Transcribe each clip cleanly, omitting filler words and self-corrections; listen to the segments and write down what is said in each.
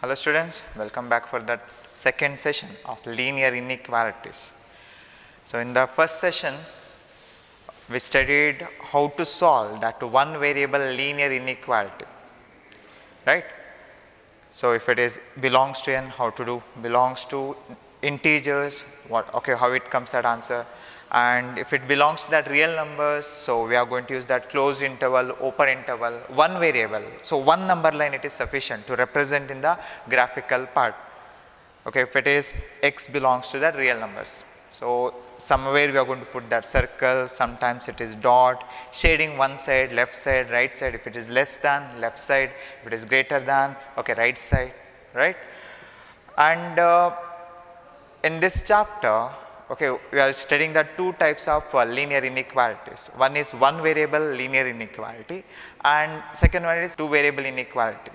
Hello students, welcome back for that second session of linear inequalities. So in the first session, we studied how to solve that one variable linear inequality, right? So if it is belongs to n, how to do, belongs to integers, how it comes that answer, and if it belongs to that real numbers, so we are going to use that closed interval, open interval, one variable. So one number line it is sufficient to represent in the graphical part. Okay, if it is x belongs to the real numbers. So somewhere we are going to put that circle, sometimes it is dot, shading one side, left side, right side, if it is less than, left side, if it is greater than, okay, right side, right? And in this chapter, okay, we are studying the two types of linear inequalities. One is one variable linear inequality and second one is two variable inequality.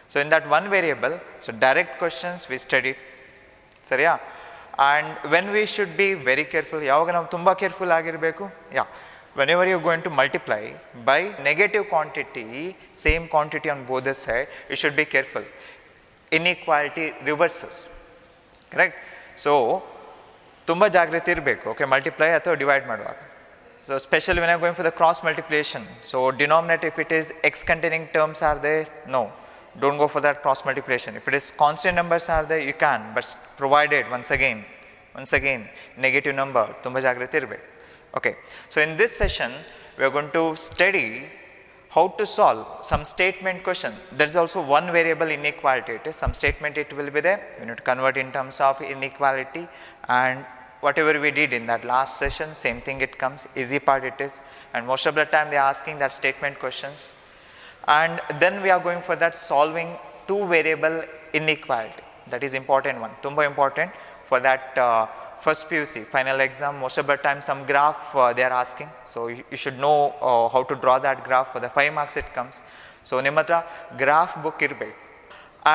So in that one variable, so direct questions we studied, Sariya? And when we should be very careful, yavaga ನಾವು ತುಂಬ careful ಆಗಿರಬೇಕು, whenever you are going to multiply by negative quantity, same quantity on both the side, you should be careful. Inequality reverses, correct? So ತುಂಬ ಜಾಗ್ರತೆ ಇರಬೇಕು, okay, multiply ಅಥವಾ divide ಮಾಡುವಾಗ. So especially when I am going for the cross multiplication, so denominator if it is x containing terms are there, no, don't go for that cross multiplication. If it is constant numbers are there, you can, but provided once again negative number, ತುಂಬ ಜಾಗ್ರತೆ ಇರಬೇಕು. Okay, so in this session we are going to study how to solve some statement question. There is also one variable inequality, it is some statement it will be there, you need to convert in terms of inequality, and whatever we did in that last session, same thing it comes, easy part it is, and most of the time they are asking that statement questions. And then we are going for that solving two variable inequality, that is important one, tumba important for that first PUC final exam. Most of the time some graph they are asking, so you should know how to draw that graph. For the 5 marks it comes, so ನಿಮ್ಮ ಹತ್ರ graph book ಇರಬೇಕು.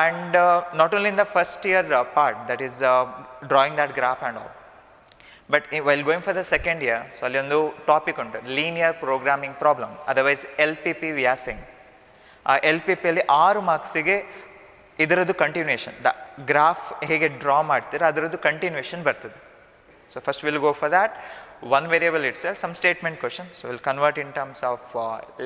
And not only in the first year part, that is drawing that graph and all, but while going for the second year, so ಅಲ್ಲಿ ಒಂದು topic ಉಂಟು, linear programming problem, otherwise LPP we are saying. ಆ LPP ಅಲ್ಲಿ 6 ಮಾರ್ಕ್ಸಿಗೆ ಇದರದ್ದು continuation, the graph ಹೇಗೆ draw ಮಾಡ್ತೀರಾ ಅದರದ್ದು continuation ಬರ್ತದೆ. So first we will go for that one variable itself, some statement question, so we will convert in terms of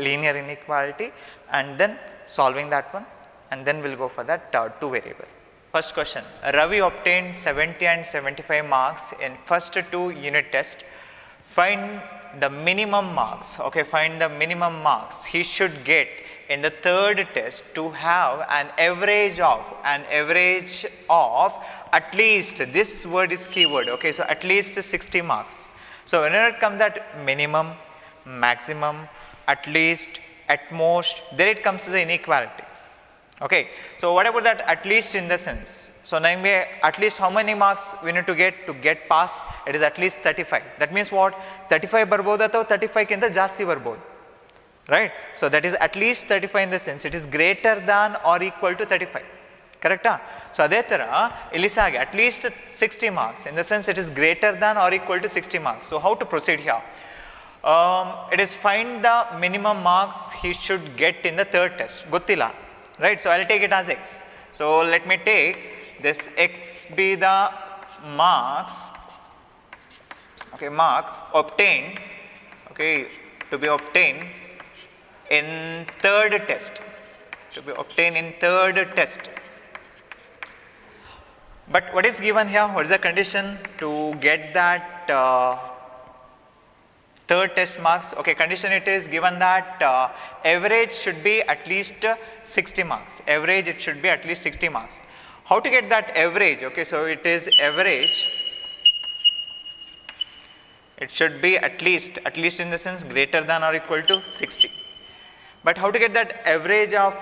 linear inequality and then solving that one, and then we will go for that two variable. First question, Ravi obtained 70 and 75 marks in first two unit test. Find the minimum marks, okay, find the minimum marks he should get in the third test to have an average of at least, this word is keyword, okay, so at least 60 marks. So whenever it comes that minimum, maximum, at least, at most, then it comes to the inequality. Okay, so what about that at least in the sense? So at least how many marks we need to get pass? It is at least 35. That means what? 35 ಬರ್ಬೋದು ಅಥವಾ 35 ಕಿಂತ ಜಾಸ್ತಿ ಬರ್ಬೋದು, right? So that is at least 35 in the sense it is greater than or equal to 35, correct? So ಅದೇ ಥರ ಇಲ್ಲಿ ಸಹ at least 60 marks in the sense it is greater than or equal to 60 marks. So how to proceed here? It is find the minimum marks he should get in the third test, ಗೊತ್ತಿಲ್ಲ, right? So I'll take it as x. So let me take this x be the marks, okay, mark obtained, okay, to be obtained in third test, to be obtained in third test. But what is given here? What is the condition to get that third test marks? Okay, condition it is given that average should be at least 60 marks. Average it should be at least 60 marks. How to get that average? Okay, so it is average. It should be at least in the sense greater than or equal to 60. But how to get that average of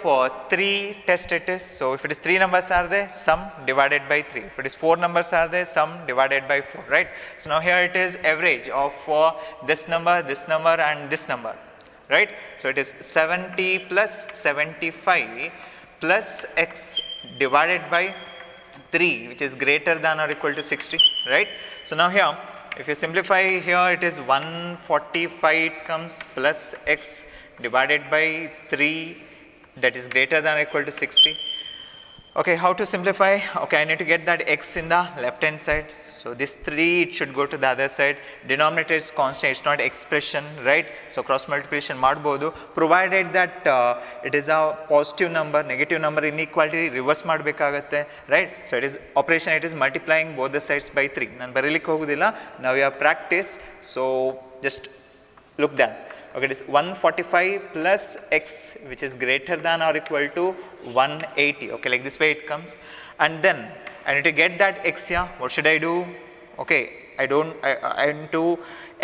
3 test it is? So if it is 3 numbers are there, sum divided by 3. If it is 4 numbers are there, sum divided by 4, right? So now here it is average of this number and this number, right? So it is 70 plus 75 plus x divided by 3, which is greater than or equal to 60, right? So now here if you simplify here, it is 145 it comes plus x divided by 3, that is greater than or equal to 60. Okay, how to simplify? Okay, I need to get that x in the left hand side. So this 3, it should go to the other side. Denominator is constant, it's not expression, right? So cross multiplication ಮಾಡಬಹುದು, provided that it is a positive number, negative number inequality reverse ಮಾಡಬೇಕಾಗುತ್ತೆ, right? So it is operation, it is multiplying both the sides by 3. ನಾನು ಬರೀಲಿಕ್ಕೆ ಹೋಗುವುದಿಲ್ಲ. Now you have practice, so just look that. Okay, it is 145 plus x, which is greater than or equal to 180. Okay, like this way it comes. And then I need to get that x here. What should I do? Okay, I need to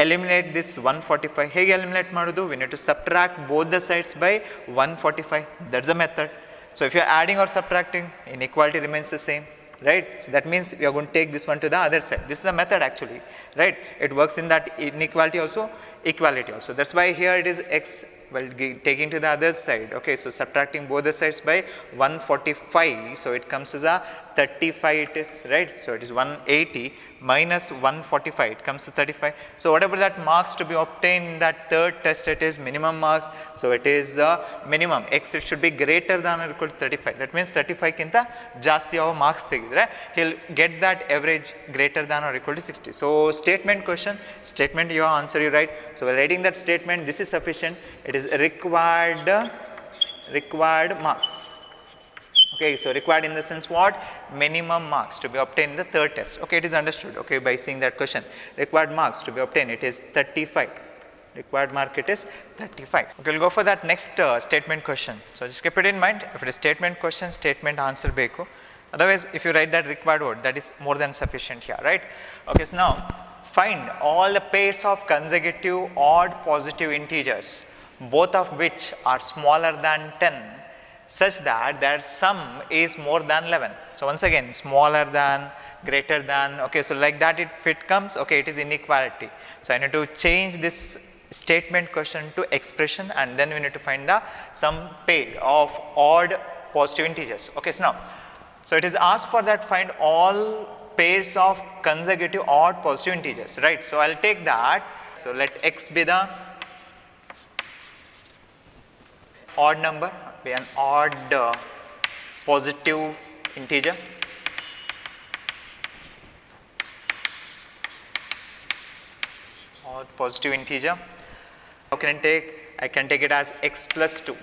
eliminate this 145. Hege eliminate madudu? We need to subtract both the sides by 145. That's the method. So if you are adding or subtracting, inequality remains the same, right? So that means we are going to take this one to the other side. This is a method actually, right? It works in that inequality also, equality also. That's why here it is x, well, taking to the other side. Okay, so subtracting both the sides by 145, so it comes as a 35 it is, right? So it is 180 minus 145, it comes to 35. So whatever that marks to be obtained in that third test, it is minimum marks. So it is minimum x, it should be greater than or equal to 35. That means 35 kinta ಜಾಸ್ತಿ ಯಾವ marks ತೆಗೆದ್ರೆ he'll get that average greater than or equal to 60. So statement question, statement your answer you write. So while writing that statement, this is sufficient. It is required marks. Okay, so required in the sense what? Minimum marks to be obtained in the third test. Okay, it is understood. Okay, by seeing that question, required marks to be obtained, it is 35. Required mark, it is 35. Okay, we'll go for that next statement question. So just keep it in mind. If it is statement question, statement answer ಬೇಕು. Otherwise, if you write that required word, that is more than sufficient here, right? Okay, so now find all the pairs of consecutive odd positive integers, both of which are smaller than 10, such that their sum is more than 11. So once again, smaller than, greater than. Okay, so like that if it comes, okay, it is inequality. So I need to change this statement question to expression, and then we need to find the some pair of odd positive integers. Okay, so now, so it is asked for that find all pairs of consecutive odd positive integers, right? So I'll take that. So let x be the odd number, be an odd positive integer. Odd positive integer. How can I take? I can take it as x plus 2.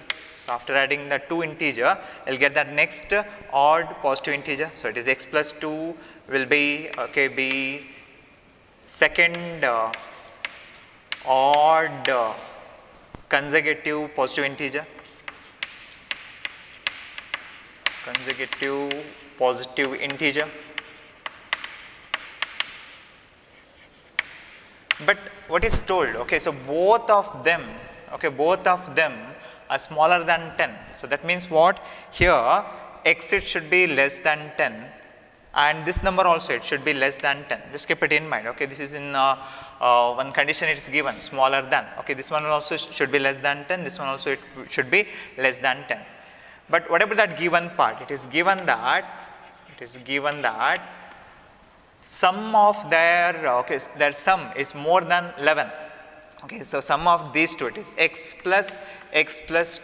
So after adding the 2 integer, I'll get that next odd positive integer. So it is x plus 2 will be, okay, be second odd consecutive positive integer. Consecutive positive integer. But what is told? Okay, so both of them, okay, both of them are smaller than 10. So that means what? Here x, it should be less than 10, and this number also, it should be less than 10. Just keep it in mind. Okay, this is in one condition it is given, smaller than. Okay, this one also should be less than 10, this one also it should be less than 10. But whatever that given part, it is given that sum of their, okay, their sum is more than 11. Okay, so sum of these two, it is x plus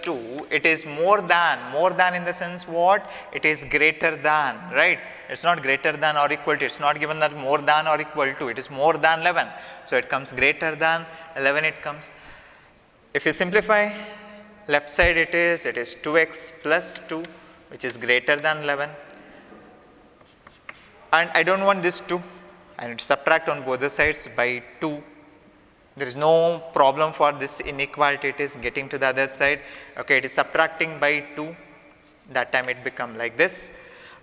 2, it is more than in the sense what? It is greater than, right? It's not greater than or equal to, it's not given that more than or equal to, it is more than 11. So it comes greater than 11 it comes. If you simplify, left side it is 2x plus 2, which is greater than 11. And I don't want this 2. I need to subtract on both the sides by 2. There is no problem for this inequality, it is getting to the other side. Okay, it is subtracting by 2. That time it become like this.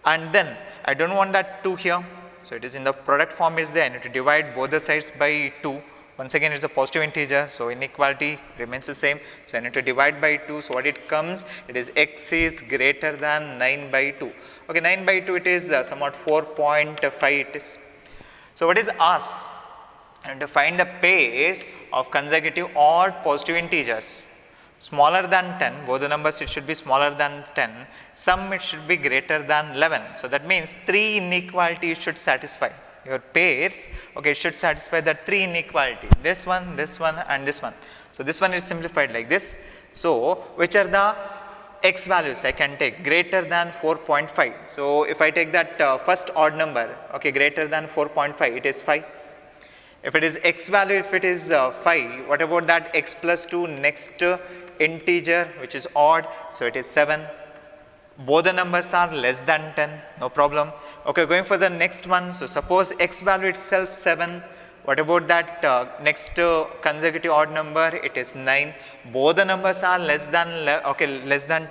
And then I don't want that 2 here. So it is in the product form is there. I need to divide both the sides by 2. Once again, it's a positive integer, so inequality remains the same. So I need to divide by 2. So what it comes? It is x is greater than 9 by 2. Okay, 9 by 2 it is somewhat 4.5 it is. So what is asked? And to find the pairs of consecutive odd positive integers smaller than 10, both the numbers it should be smaller than 10, sum it should be greater than 11. So that means 3 inequalities should satisfy. Your pairs, okay, it should satisfy the 3 inequality, this one and this one. So this one is simplified like this. So which are the x values I can take greater than 4.5. So if I take that first odd number, okay, greater than 4.5, it is 5. If it is x value, if it is 5, what about that x plus 2 next integer which is odd, so it is 7. Both the numbers are less than 10, no problem. Okay, going for the next one, so suppose x value itself 7, what about that next consecutive odd number, it is 9. Both the numbers are less than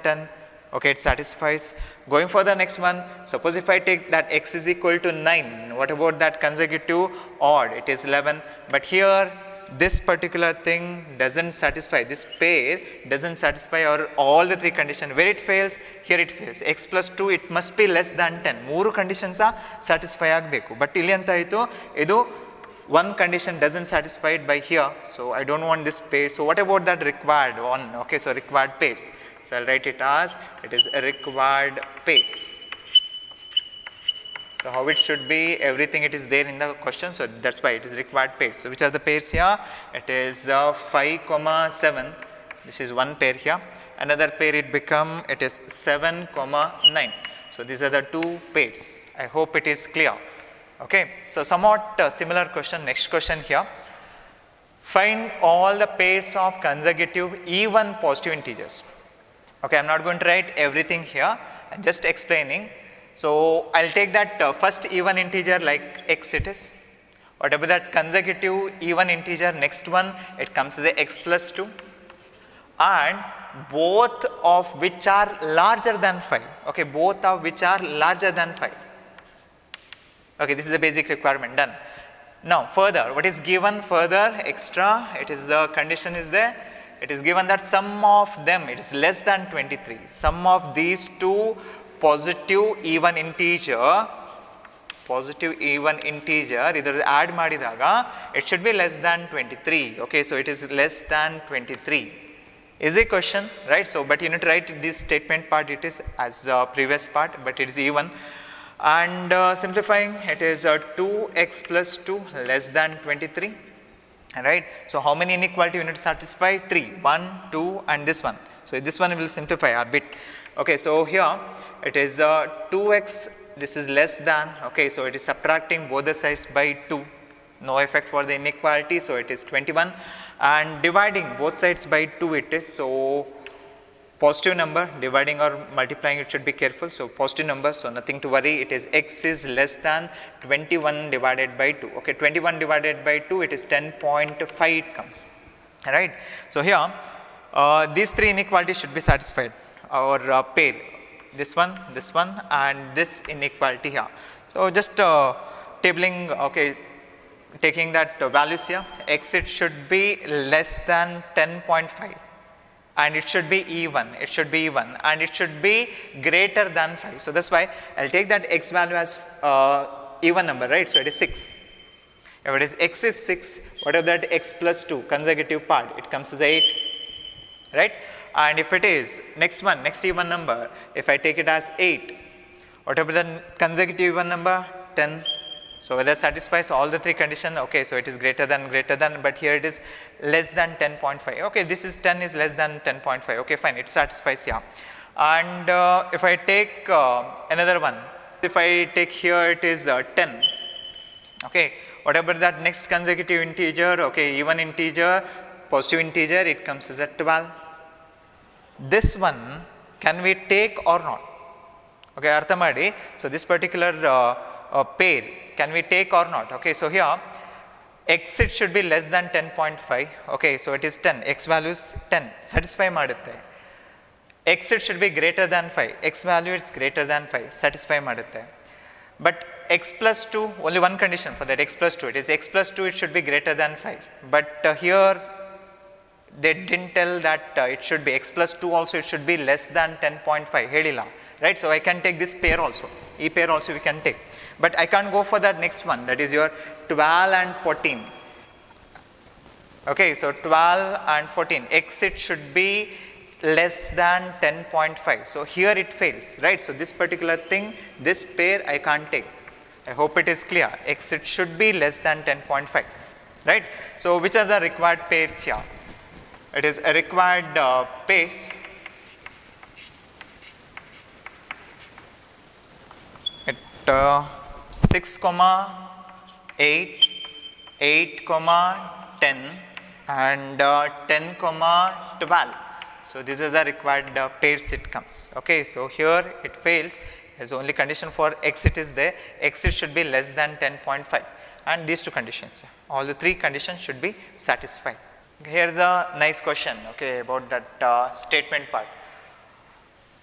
10, okay, it satisfies. Going for the next one, suppose if I take that x is equal to 9, what about that consecutive odd, it is 11. But here this particular thing doesn't satisfy, this pair doesn't satisfy all the three conditions. Where it fails, here it fails. X plus 2, it must be less than 10. Mooru conditions are satisfy ಆಗಬೇಕು. But ಇಲ್ಲಿ ಅಂತ ಆಯಿತು, ಇದು one condition doesn't satisfy it by here, so I don't want this pair. So what about that required one? Okay, so required pairs. So I'll write it as, it is a required pairs. So how it should be, everything it is there in the question, so that's why it is required pairs. So which are the pairs here? It is 5, 7, this is one pair here. Another pair it become, it is 7, 9. So these are the two pairs. I hope it is clear. Okay, so somewhat similar question, next question here. Find all the pairs of consecutive even positive integers. Okay, I am not going to write everything here, I am just explaining. So I will take that first even integer like x it is. Whatever that consecutive even integer, next one, it comes as a x plus 2. And both of which are larger than 5. Okay, both of which are larger than 5. Okay, this is a basic requirement, done. Now further, what is given further extra, it is the condition is there, it is given that sum of them, it is less than 23. Sum of these two positive even integer, either add ಮಾಡಿದಾಗ, it should be less than 23. Okay, so it is less than 23. Is a question, right? So, but you need to write this statement part, it is as previous part, but it is even. And simplifying, it is 2x plus 2 less than 23, right? So how many inequality you need to satisfy? 3, 1, 2 and this one. So this one will simplify a bit. Okay, so here it is 2x, this is less than, okay, so it is subtracting both the sides by 2, no effect for the inequality, so it is 21, and dividing both sides by 2 it is, so positive number, dividing or multiplying it should be careful, so positive number, so nothing to worry, it is x is less than 21 divided by 2, okay, 21 divided by 2, it is 10.5 it comes, right. So here these three inequalities should be satisfied, our pair, this one and this inequality here. So just tabling, okay, taking that values here, x it should be less than 10.5. And it should be even, and it should be greater than 5. So that's why I'll take that x value as even number, right? So it is 6. If it is x is 6, whatever that x plus 2 consecutive part, it comes as 8, right? And if it is next one, next even number, if I take it as 8, whatever the consecutive even number, 10. So whether satisfies all the three conditions, okay, so it is greater than, but here it is less than 10.5. Okay, this is 10 is less than 10.5. Okay, fine, it satisfies here. And if I take another one, if I take here it is 10. Okay, whatever that next consecutive integer, okay, even integer, positive integer, it comes as a 12. This one, can we take or not? Okay, artha ಮಾಡಿ. So this particular pair, can we take or not? Okay, so here x it should be less than 10.5. Okay, so it is 10, x value is 10, satisfy ಮಾಡುತ್ತೆ. X it should be greater than 5, x value is greater than 5, satisfy ಮಾಡುತ್ತೆ. But x plus 2, only one condition for that, x plus 2, it is x plus 2 it should be greater than 5. But here they didn't tell that it should be x plus 2 also, it should be less than 10.5, ಹೇಳಿಲ್ಲ, right? So I can take this pair also, e pair also we can take. But I can't go for that next one, that is your 12 and 14. Okay, so 12 and 14, x it should be less than 10.5. So here it fails, right? So this particular thing, this pair I can't take. I hope it is clear. X it should be less than 10.5, right? So which are the required pairs here? It is a required pairs. 6, 8, 8, 10 and 10, 12. So these are the required pairs it comes. Okay, so here it fails. There's only condition for exit is there. Exit should be less than 10.5 and these two conditions. All the three conditions should be satisfied. Here's a nice question, okay, about that statement part.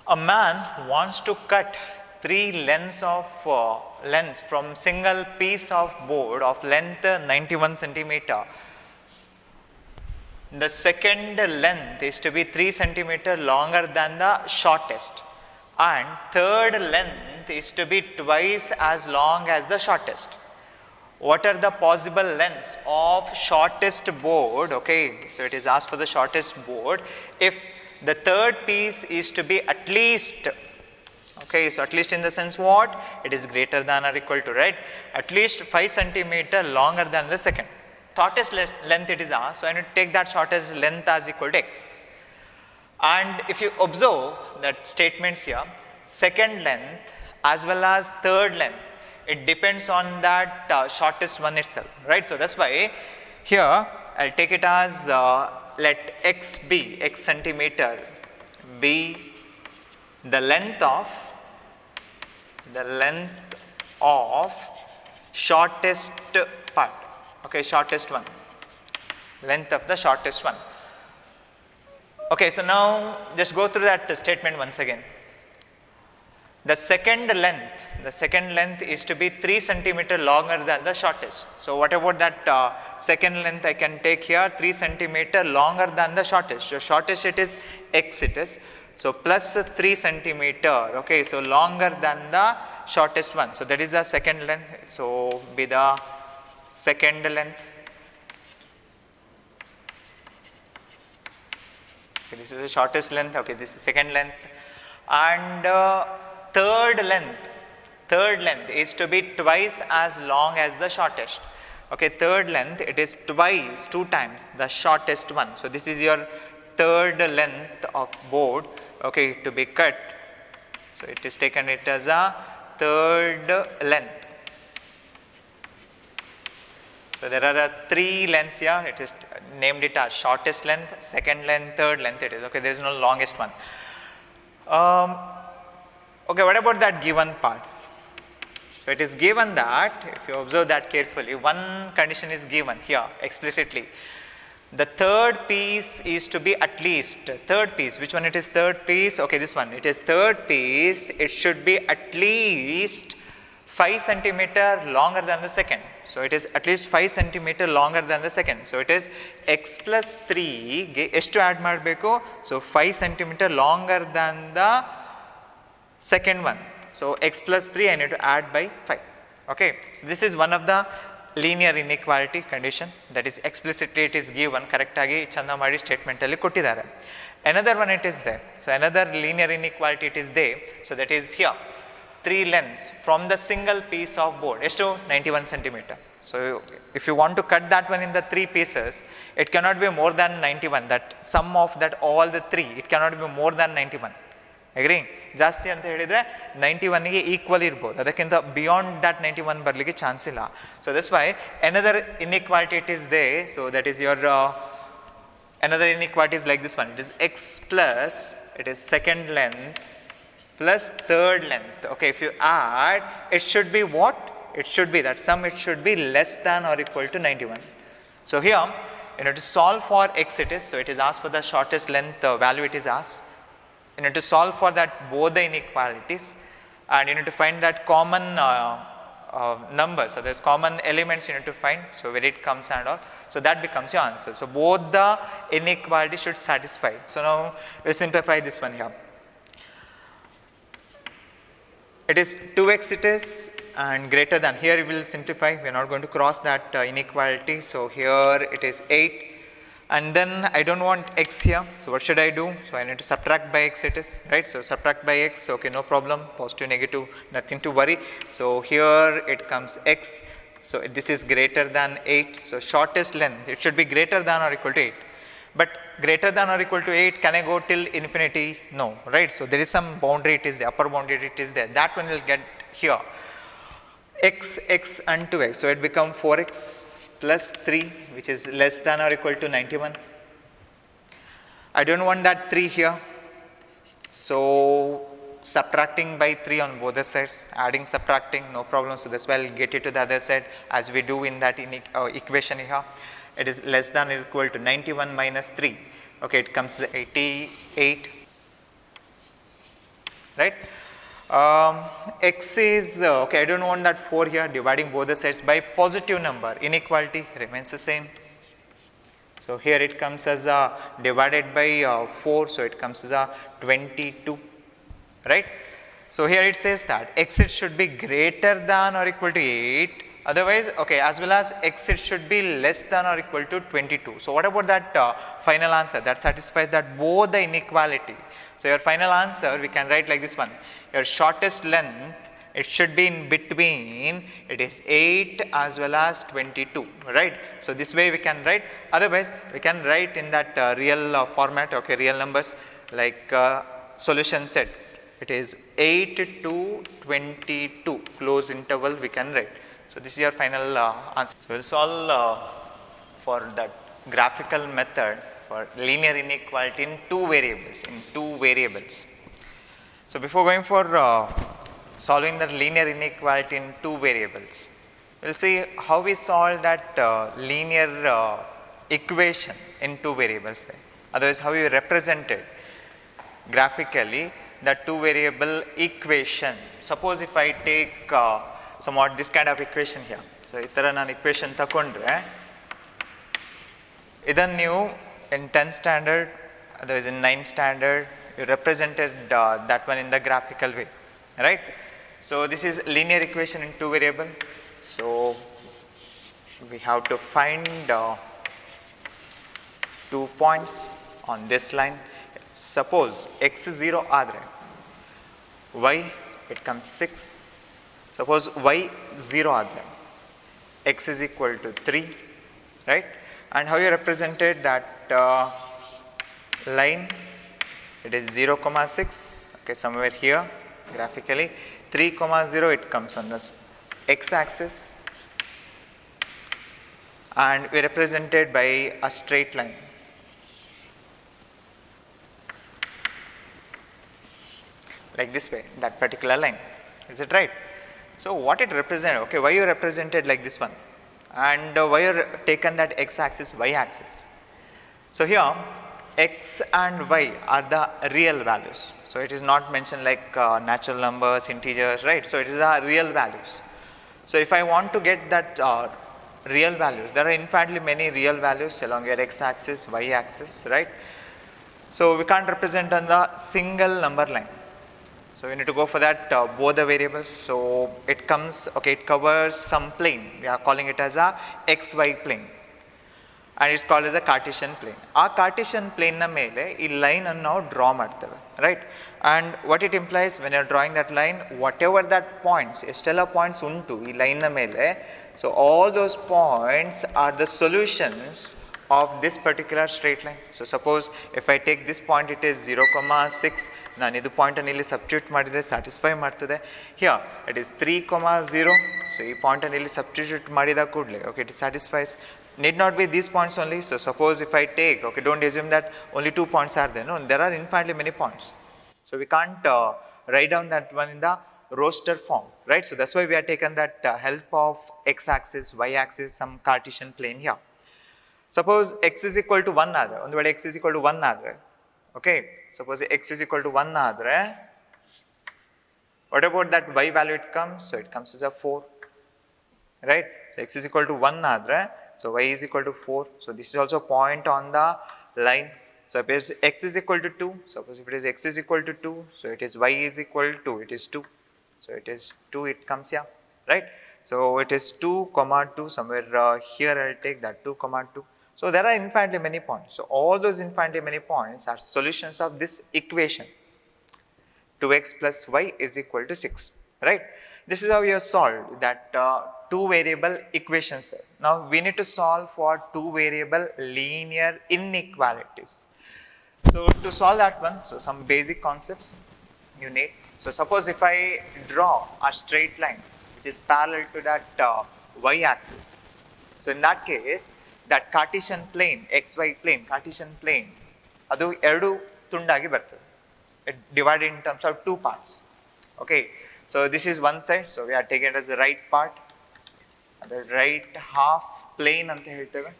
A man wants to cut 3 lengths from single piece of board of length 91 centimeter. The second length is to be 3 centimeter longer than the shortest, and third length is to be twice as long as the shortest. What are the possible lengths of shortest board? Okay, so it is asked for the shortest board. If the third piece is to be at least, okay, so at least in the sense what? It is greater than or equal to, right? At least 5 centimeter longer than the second. Shortest length it is asked, so I need to take that shortest length as equal to x. And if you observe that statements here, second length as well as third length, it depends on that shortest one itself, right? So that's why here I'll take it as let x be, x centimeter be the length of shortest part, okay, shortest one, length of the shortest one. Okay, so now just go through that statement once again. The second length is to be 3 centimeter longer than the shortest. So what about that second length? I can take here 3 centimeter longer than the shortest. So shortest it is x it is. So plus 3 centimeter, okay, so longer than the shortest one. So that is the second length. So be the second length. Okay, this is the shortest length. Okay, this is second length. And third length is to be twice as long as the shortest. Okay, third length, it is twice, 2 times the shortest one. So this is your third length of board, okay, to be cut. So it is taken it as a third length. So there are 3 lengths here. It is named it as shortest length, second length, third length it is. Okay, there is no longest one. Okay, what about that given part? So it is given that, if you observe that carefully, one condition is given here explicitly. The third piece is to be at least, third piece, which one it is third piece? Okay, this one, it is third piece, it should be at least 5 centimeter longer than the second. So it is at least 5 centimeter longer than the second. So it is x plus 3, ಎಷ್ಟು add ಮಾಡಬೇಕು? So 5 centimeter longer than the second one. So x plus 3 I need to add by 5. Okay, so this is one of the linear inequality condition that is explicitly it is given, correct agi chanda ಮಾಡಿ statement ಅಲ್ಲಿ ಕೊಟ್ಟಿದ್ದಾರೆ. Another one it is there. So another linear inequality it is there. So that is here. 3 lengths from the single piece of board. ಎಷ್ಟು 91 centimeter. So if you want to cut that one in the 3 pieces, it cannot be more than 91. That sum of that all the 3, it cannot be more than 91. Agree? ಜಾಸ್ತಿ ಅಂತ ಹೇಳಿದ್ರೆ 91 ಗೆ equal ಇರಬಹುದು, ಅದಕ್ಕಿಂತ beyond that 91 ಬರಲಿಕ್ಕೆ chance ಇಲ್ಲ. So that's why another inequality it is there. So that is your another inequality is like this one. It is x plus, it is second length plus third length. Okay, if you add, it should be what? It should be that sum, it should be less than or equal to 91. So here you know to solve for x it is, so it is asked for the shortest length value it is asked. You need to solve for that both the inequalities, and you need to find that common number. So there's common elements you need to find, so where it comes and all, so that becomes your answer. So both the inequalities should satisfy. So now we'll simplify this one here. It is 2x it is, and greater than, here we will simplify, we are not going to cross that inequality. So here it is 8, and then I don't want x here, so what should I do? So I need to subtract by x it is, right? So subtract by x, okay, no problem, positive, negative, nothing to worry. So here it comes x, so this is greater than 8, so shortest length, it should be greater than or equal to 8. But greater than or equal to 8, can I go till infinity? No, right? So there is some boundary, it is the upper boundary, it is there, that one will get here. x and 2x. So it becomes 4x plus 3, which is less than or equal to 91. I don't want that 3 here. So subtracting by 3 on both the sides, adding, subtracting, no problem. So that's why I'll get it to the other side as we do in that equation here. It is less than or equal to 91 minus 3. Okay, it comes to 88. Right? X is, okay, I don't want that 4 here, dividing both the sides by positive number. Inequality remains the same. So here it comes as divided by 4, so it comes as 22, right? So here it says that x should be greater than or equal to 8, otherwise, okay, as well as x should be less than or equal to 22. So what about that final answer that satisfies that both the inequality? So your final answer we can write like this one, your shortest length, it should be in between, it is 8 as well as 22, right? So this way we can write, otherwise we can write in that real format, okay, real numbers, like solution set, it is 8 to 22, close interval we can write. So this is your final answer. So we will solve for that graphical method for linear inequality in two variables, So before going for solving the linear inequality in two variables, we will see how we solve that linear equation in two variables. Otherwise, how we represented graphically that two variable equation. Suppose if I take somewhat this kind of equation here. So, ಈ ಥರ ನಾನು equation ತಗೊಂಡ್ರೆ ಇದನ್ನು ನೀವು in 10th standard, otherwise in 9th standard, you represented that one in the graphical way, right? So this is linear equation in two variable. So we have to find 2 points on this line. Suppose x is 0 ಆದರೆ y it comes 6. Suppose y 0 ಆದರೆ x is equal to 3, right? And how you represented that line, it is 0, 6, okay, somewhere here graphically. 3, 0 it comes on the x axis and we represented by a straight line. Like this way, that particular line. Is it right? So what it represents, okay, why you represented like this one? And why you taken that x axis, y axis? So here x and y are the real values. So it is not mentioned like natural numbers, integers, right? So it is the real values. So if I want to get that real values, there are infinitely many real values along your x axis, y axis, right? So we can't represent on the single number line. So we need to go for that both the variables. So it comes, okay, it covers some plane. We are calling it as a xy plane. And it's called as a Cartesian plane. Our Cartesian plane na mele ee line annu now draw ಮಾಡ್ತೇವೆ, right? And what it implies when you are drawing that line, whatever that points, ಎಷ್ಟೆಲ್ಲ points untu ee line na mele, so all those points are the solutions of this particular straight line. So suppose if I take this point, it is 0, 6, ನಾನು ಇದು point ಅನ್ನು ಇಲ್ಲಿ substitute ಮಾಡಿದರೆ satisfy ಮಾಡ್ತದೆ. Here it is 3, 0, so ಈ point ಅನ್ನು ಇಲ್ಲಿ substitute ಮಾಡಿದ ಕೂಡಲೇ, okay, it satisfies. Need not be these points only. So suppose if I take, okay, don't assume that only 2 points are there. No, there are infinitely many points. So we can't write down that one in the roster form, right? So that's why we are taken that help of x axis, y axis, some Cartesian plane here. Suppose x is equal to 1 ಆದರೆ, ಒಂದು ವೇಳೆ x is equal to 1 ಆದರೆ, okay, suppose x is equal to 1 ಆದರೆ, what about that y value it comes? So it comes as a 4, right? So x is equal to 1 ಆದರೆ, so y is equal to 4. So this is also a point on the line. So if x is equal to 2, suppose if it is x is equal to 2, so it is y is equal to, it is 2. So it is 2, it comes here, right? So it is 2, 2, somewhere here I will take that 2, 2. So there are infinitely many points. So all those infinitely many points are solutions of this equation. 2x plus y is equal to 6, right? This is how we have solved that two variable equations there. Now we need to solve for two variable linear inequalities. So to solve that one, so some basic concepts you need. So suppose if I draw a straight line which which is parallel to that y axis. So in that case, that Cartesian plane, xy plane, Cartesian plane, adu eradu tundagi bartade. It divided in terms of two parts. Okay, so this is one side, so we are taking it as the right part, the right half plane anta helteve.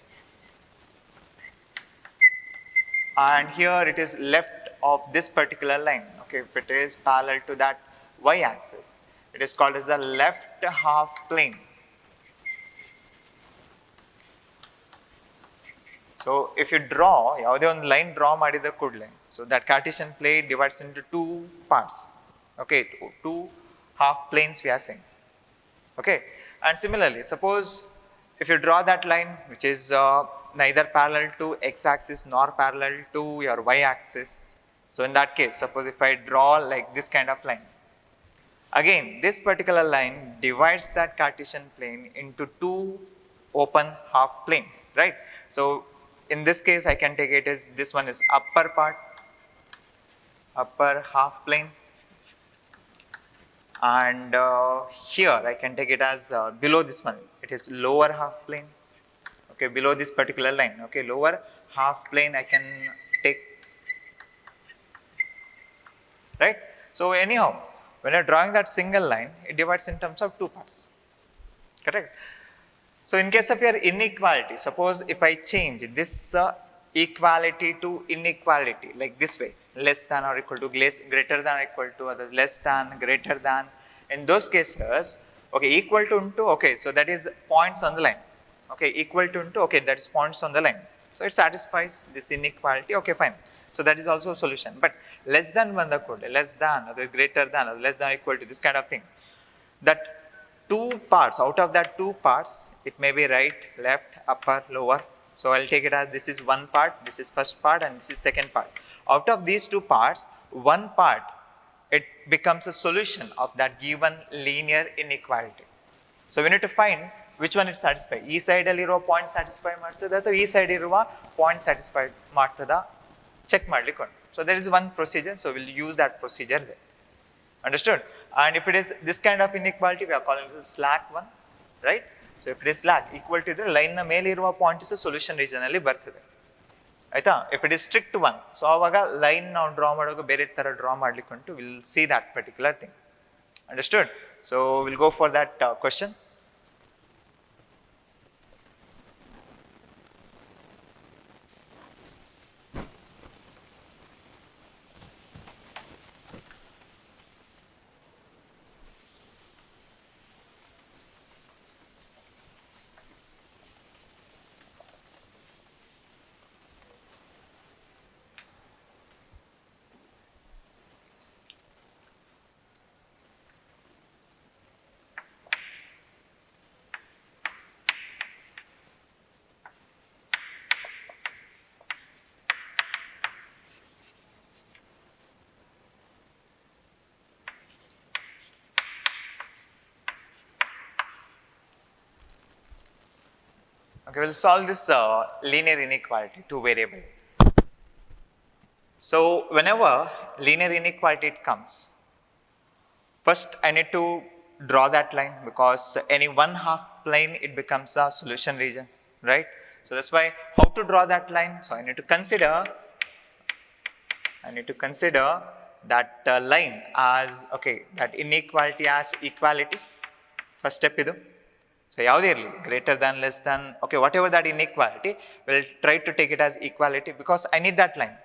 And here it is left of this particular line. Okay, if it is parallel to that y axis, it is called as the left half plane. So if you draw, ಯಾವುದೇ ಒಂದು line draw ಮಾಡಿದ ಕೂಡಲೇ, so that Cartesian plane divides into two parts. Okay, two half planes we are saying. Okay, and similarly, suppose if you draw that line which is neither parallel to x-axis nor parallel to your y-axis. So in that case, suppose if I draw like this kind of line, again this particular line divides that Cartesian plane into two open half planes, right? So in this case, I can take it as this one is upper part, upper half plane, and here I can take it as below this one, it is lower half plane. Okay, below this particular line, okay, lower half plane I can take, right? So anyhow, when you're drawing that single line, it divides in terms of two parts, correct? So in case of your inequality, suppose if I change this equality to inequality like this way, less than or equal to, greater than or equal to, or less than, greater than, in those cases, okay, equal to into, okay, so that is points on the line. Okay, equal to into, okay, that is points on the line. So it satisfies this inequality, okay, fine. So that is also a solution. But less than banda kude, less than, or greater than, or less than or equal to, this kind of thing. That two parts, out of that two parts, it may be right, left, upper, lower. So I'll take it as this is one part, this is first part, and this is second part. Out of these two parts, one part, it becomes a solution of that given linear inequality. So we need to find which one it satisfies. E side alliruva point satisfy ಮಾಡ್ತದಾ ಅಥವಾ ಈ side ಇರುವ point satisfy ಮಾಡ್ತದಾ check ಮಾಡ್ಲಿಕ್ಕೆ ಉಂಟು. So there is one procedure, so we'll use that procedure there. Understood? And if it is this kind of inequality, we are calling this a slack one, right? So if it is slack, equal to the line na ಮೇಲೆ ಇರುವ point is a solution region ಅಲ್ಲಿ ಬರ್ತದೆ. ಆಯ್ತಾ? If it is strict one, so ಆವಾಗ line ನಾವು draw ಮಾಡುವಾಗ ಬೇರೆ ತರ draw ಮಾಡ್ಲಿಕ್ಕೆ ಉಂಟು. We'll see that particular thing. Understood? So we'll go for that question. Okay, we'll solve this linear inequality, two variable. So whenever linear inequality comes, first I need to draw that line, because any one half plane, it becomes a solution region, right? So that's why how to draw that line. So I need to consider that line as, okay, that inequality as equality. First step idu. So ಯಾವುದೇ ಇರಲಿ, greater than, less than, okay, whatever that inequality, we'll try to take it as equality, because I need that line.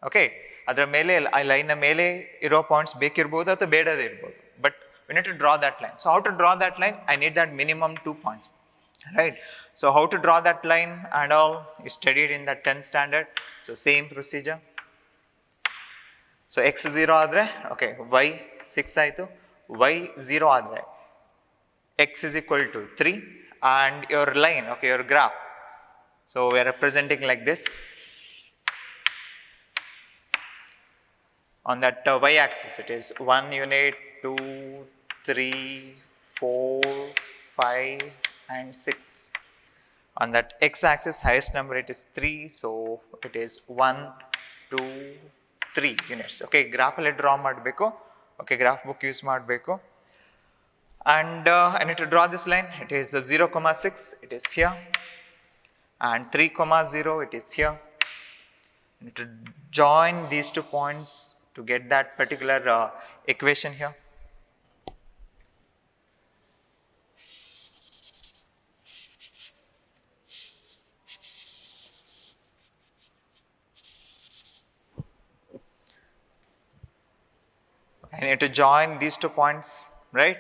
Okay, ಅದರ ಮೇಲೆ ಆ ಲೈನ್ನ ಮೇಲೆ ಇರೋ points ಬೇಕಿರ್ಬೋದು ಅಥವಾ ಬೇಡದೇ ಇರ್ಬೋದು, but we need to draw that line. So how to draw that line? I need that minimum 2 points, right? So how to draw that line and all is studied in the 10th standard. So same procedure. So x 0 ಆದರೆ, okay, y 6 ಆಯಿತು, y 0 ಆದರೆ x is equal to 3, and your line, okay, your graph, so we are representing like this. On that y axis, it is 1 unit, 2, 3, 4, 5, and 6. On that x axis, highest number, it is 3, so it is 1, 2, 3 units. Okay, graph alli draw ಮಾಡಬೇಕು. Okay, graph book use ಮಾಡಬೇಕು. And I need to draw this line. It is 0, 6, it is here, and 3, 0, it is here. I need to join these 2 points to get that particular equation here. I need to join these 2 points, right?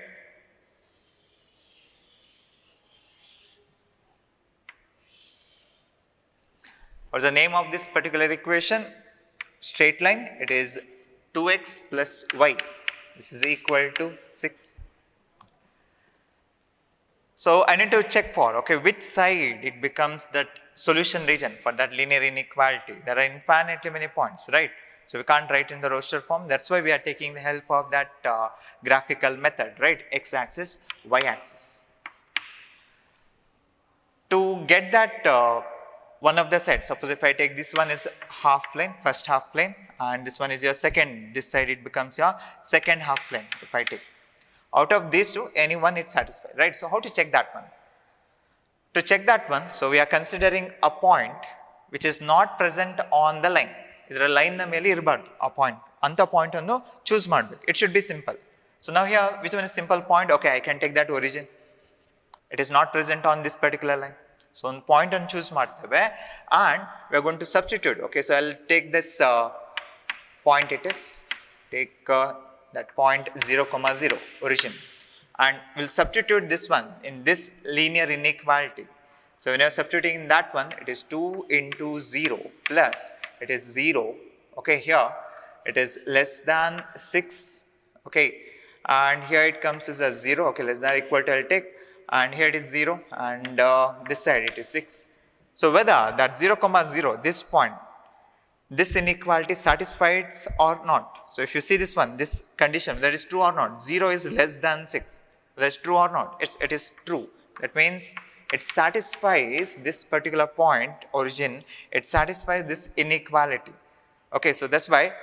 What's the name of this particular equation? Straight line. It is 2x plus y. This is equal to 6. So I need to check for, okay, which side it becomes that solution region for that linear inequality. There are infinitely many points, right? So we can't write in the roster form. That's why we are taking the help of that graphical method, right? X-axis, y-axis. To get that one of the sides, suppose if I take this one is half plane, first half plane, and this one is your second, this side it becomes your second half plane if I take. Out of these two, any one it satisfies, right? So how to check that one? To check that one, so we are considering a point which is not present on the line. Idra line na mele irbardu a point. Anta point annu choose madbeku. It should be simple. So now here, which one is simple point? Okay, I can take that origin. It is not present on this particular line. So on point and choose ಮಾಡ್ತೇವೆ, and we are going to substitute. Okay, so I'll take this point, it is take that point 0, 0 origin, and we'll substitute this one in this linear inequality. So when you are substituting in that one, it is 2 into 0 plus it is 0. Okay, here it is less than 6. Okay, and here it comes as a 0. Okay, less than or equal to I'll take. And here it is 0, and this side it is 6. So whether that 0, 0, this point, this inequality satisfies or not. So if you see this one, this condition, that is true or not. 0 is less than 6. That is true or not? It is true. That means it satisfies this particular point origin. It satisfies this inequality. Okay, so that's why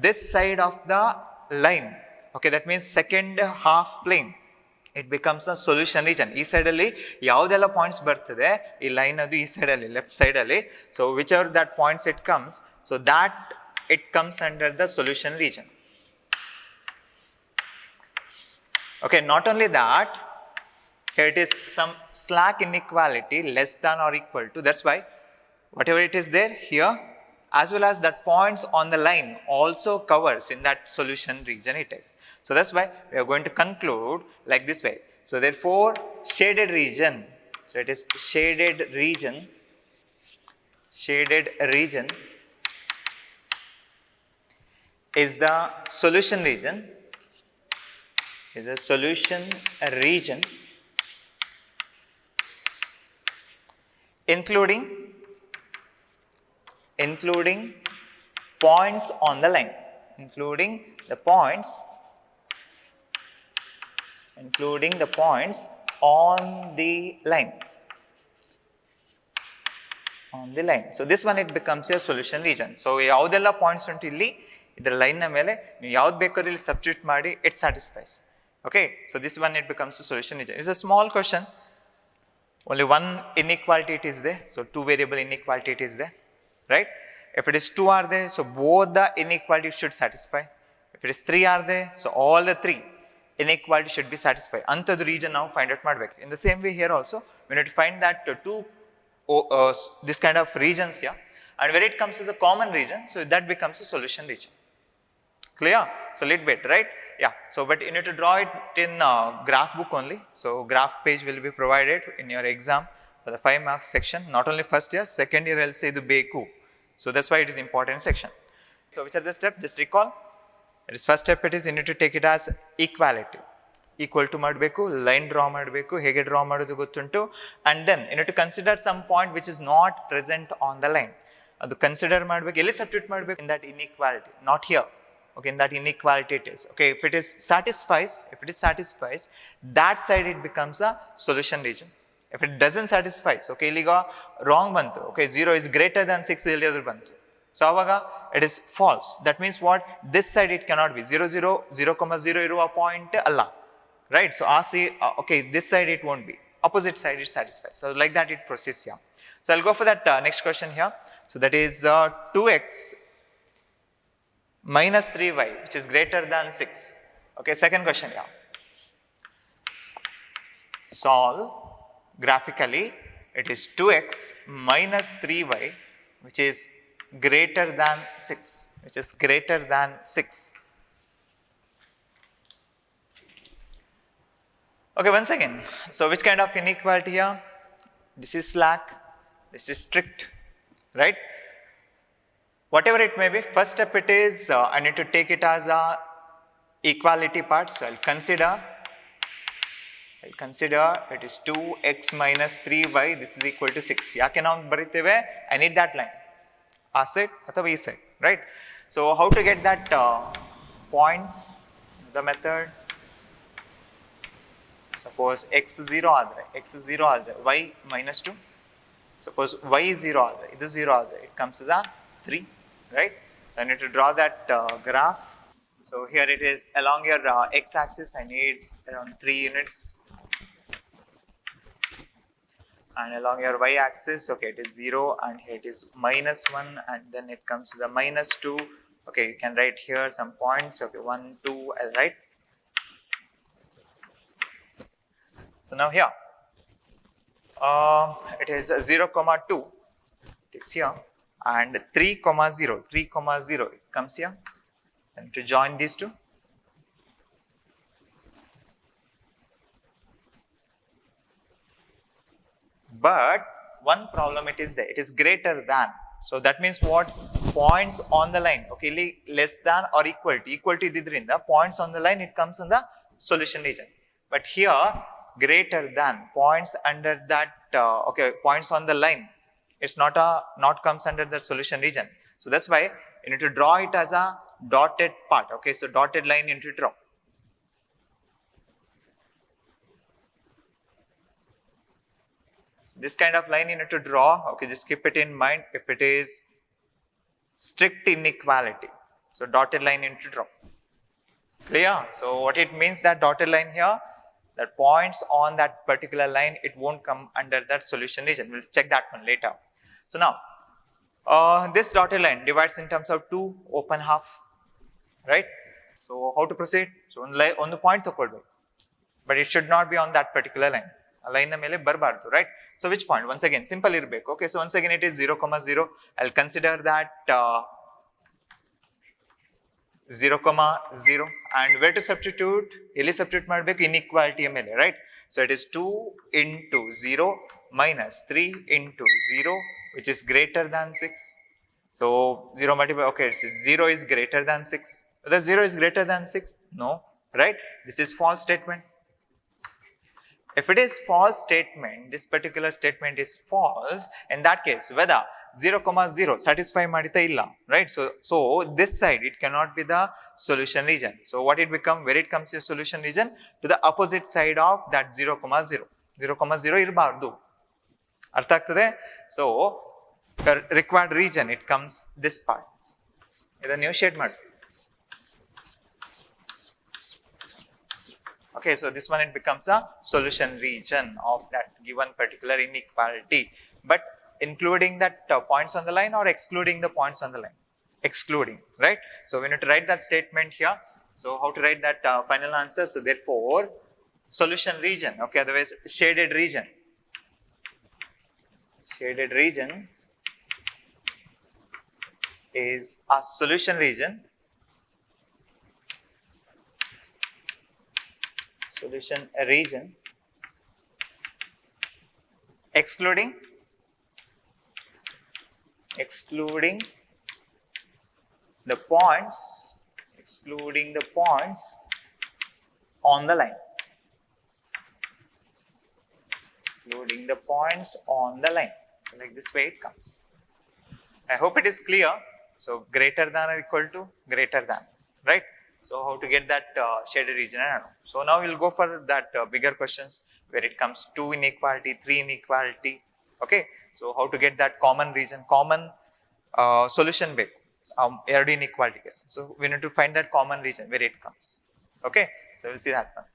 this side of the line, okay, that means second half plane, it becomes a solution region. ಈ ಸೈಡಲ್ಲಿ ಯಾವುದೆಲ್ಲ points ಬರ್ತದೆ ಈ line ಅದು ಈ ಸೈಡಲ್ಲಿ left ಸೈಡಲ್ಲಿ, so which ever that points it comes, so that it comes under the solution region. Okay, not only that, here it is some slack inequality less than or equal to, that's why whatever it is there here, as well as that points on the line also covers in that solution region it is. So that's why we are going to conclude like this way. So therefore shaded region, so it is shaded region is the solution region, including points on the line, including the points on the line. So this one it becomes a solution region. So ಯಾವುದೆಲ್ಲ points ಉಂಟು ಇಲ್ಲಿ ಇದರ line ನ ಮೇಲೆ ನೀವು ಯಾವ್ದು ಬೇಕಾದ್ರೂ ಇಲ್ಲಿ ಸಬ್ಸ್ಟಿಟ್ಯೂಟ್ ಮಾಡಿ it satisfies. Okay, so this one it becomes a solution region. It's a small question. Only one inequality it is there. So two variable inequality it is there. Right? If it is 2 are there, so both the inequalities should satisfy. If it is 3 are there, so all the 3 inequalities should be satisfied. Antadu region now find out madbeku. In the same way here also, we need to find that this kind of regions here, and where it comes as a common region, so that becomes a solution region. Clear? So little bit, right? Yeah. So but you need to draw it in graph book only. So graph page will be provided in your exam for the 5 marks section. Not only first year, second year I'll say the beku. So that's why it is important section. So which are the steps? Just recall. It is first step, it is you need to take it as equality. Equal to madbeku, line draw madbeku, hege draw madodu gottuntu, and then you need to consider some point which is not present on the line. Adu consider madbeku, elli substitute madbeku in that inequality, not here. Okay, in that inequality it is. Okay, if it satisfies, that side it becomes a solution region. If it doesn't satisfy, so okay, illiga wrong bantu. Okay, 0 is greater than 6 illi adu bantu. So avaga it is false. That means what? This side it cannot be 0, 0, 0, 0 iruva point alla. right? So okay, this side it won't be, opposite side it satisfies. So like that it proceeds here. So I'll go for that next question here. So that is 2x minus 3y, which is greater than 6. Okay, second question here. Solve graphically, it is 2x minus 3y, which is greater than 6, which is greater than 6. Okay, once again, so which kind of inequality here? This is slack, this is strict, right? Whatever it may be, first step it is, I need to take it as a equality part. So I'll consider it is 2x minus 3y, this is equal to 6. Yake ನಾವು ಬರಿತೇವೆ, I need that line. ಆ side ಅಥವಾ ಈ side, right? So how to get that points? The method. Suppose x 0 ಆದರೆ y minus 2. Suppose y is 0 ಆದರೆ, ಇದು 0 ಆದರೆ, it comes as a 3, right? So I need to draw that graph. So here it is along your x axis, I need around 3 units. And along your y axis, okay, it is 0 and here it is minus 1 and then it comes to the minus 2. Okay, you can write here some points. Okay, 1, 2, I'll write. So now here, it is 0, 2, it is here, and 3, 0, it comes here. And to join these two, but one problem it is there, it is greater than. So that means what? Points on the line, okay, less than or equal to ididrinda, points on the line, it comes in the solution region. But here, greater than, points under that, okay, points on the line, it's not comes under the solution region. So that's why you need to draw it as a dotted part, okay, so dotted line you need to draw. This kind of line you need to draw, okay, just keep it in mind if it is strict inequality. So dotted line you need to draw. Clear? So what it means, that dotted line here, that points on that particular line, it won't come under that solution region. We'll check that one later. So now, this dotted line divides in terms of 2 open half, right? So how to proceed? So on the point ತಗೊಳ್ಬೇಕು, but it should not be on that particular line. A line ಮೇಲೆ ಬರಬಾರ್ದು, right? So which point? Once again, simple ಇರಬೇಕು. Okay, so once again it is 0, 0. I'll consider that 0, 0. And where to substitute? ಇಲ್ಲಿ substitute ಮಾಡಬೇಕು inequality ಮೇಲೆ, right? So it is 2 into 0 minus 3 into 0, which is greater than 6. So 0 multiplied, okay, so 0 is greater than 6. Whether 0 is greater than 6? No, right? This is false statement. If it is false statement, this particular statement is false, in that case, whether 0, 0 satisfy madita illa, right? So this side, it cannot be the solution region. So what it become, where it comes to solution region? To the opposite side of that 0, 0. 0, 0 irbardu. Artha agtade? So the required region, it comes this part. Idu new shade madu. Okay, so this one, it becomes a solution region of that given particular inequality, but including that points on the line or excluding the points on the line? Excluding, right? So we need to write that statement here. So how to write that final answer? So therefore, solution region, okay, otherwise shaded region. Shaded region is a solution region. Solution region excluding the points on the line. Excluding the points on the line. So like this way it comes. I hope it is clear. So greater than or equal to, greater than, right? So how to get that shaded region? I don't know. So now we'll go for that bigger questions where it comes 2 inequality, 3 inequality. Okay. So how to get that common region, common solution ಬೇಕು, 2 inequality case. So we need to find that common region where it comes. Okay. So we'll see that one.